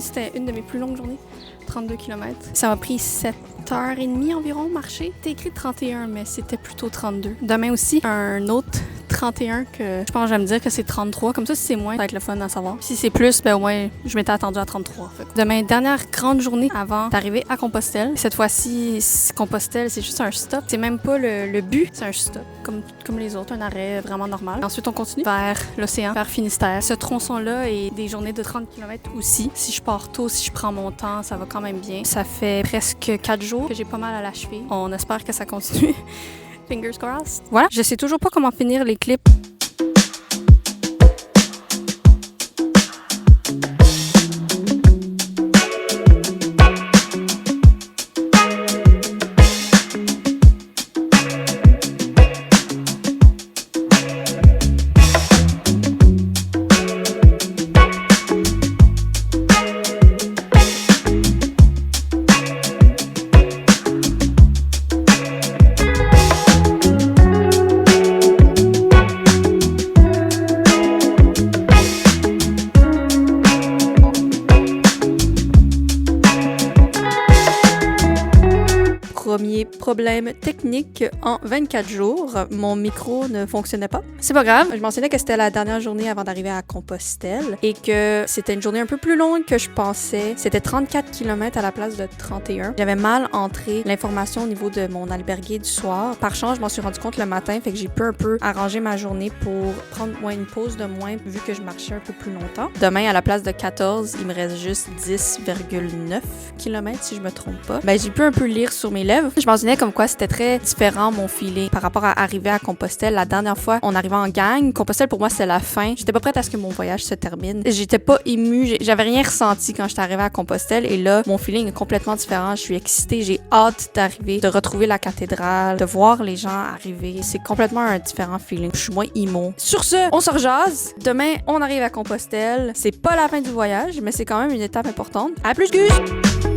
Aujourd'hui, c'était une de mes plus longues journées, 32 km. Ça m'a pris 7h30 environ marcher. C'était écrit 31, mais c'était plutôt 32. Demain aussi, un autre 31 que je pense que je vais me dire que c'est 33. Comme ça, si c'est moins, ça va être le fun à savoir. Si c'est plus, ben au moins, je m'étais attendue à 33. Fait. Demain, dernière grande journée avant d'arriver à Compostelle. Cette fois-ci, Compostelle, c'est juste un stop. C'est même pas le but, c'est un stop. Comme les autres, un arrêt vraiment normal. Ensuite, on continue vers l'océan, vers Finistère. Ce tronçon-là est des journées de 30 km aussi. Si je pars tôt, si je prends mon temps, ça va quand même bien. Ça fait presque 4 jours que j'ai pas mal à la cheville. On espère que ça continue. Fingers crossed. Voilà, je sais toujours pas comment finir les clips. Premier problème technique en 24 jours. Mon micro ne fonctionnait pas. C'est pas grave. Je mentionnais que c'était la dernière journée avant d'arriver à Compostelle et que c'était une journée un peu plus longue que je pensais. C'était 34 km à la place de 31. J'avais mal entré l'information au niveau de mon albergué du soir. Par chance, je m'en suis rendu compte le matin, fait que j'ai pu un peu arranger ma journée pour prendre une pause de moins vu que je marchais un peu plus longtemps. Demain, à la place de 14, il me reste juste 10,9 km si je me trompe pas. Ben, j'ai pu un peu lire sur mes lèvres. Je mentionnais comme quoi c'était très différent mon feeling par rapport à arriver à Compostelle. La dernière fois, on arrivait en gang. Compostelle, pour moi, c'était la fin. J'étais pas prête à ce que mon voyage se termine. J'étais pas émue. J'avais rien ressenti quand j'étais arrivée à Compostelle. Et là, mon feeling est complètement différent. Je suis excitée. J'ai hâte d'arriver, de retrouver la cathédrale, de voir les gens arriver. C'est complètement un différent feeling. Je suis moins emo. Sur ce, on se rejase. Demain, on arrive à Compostelle. C'est pas la fin du voyage, mais c'est quand même une étape importante. À plus, Gus!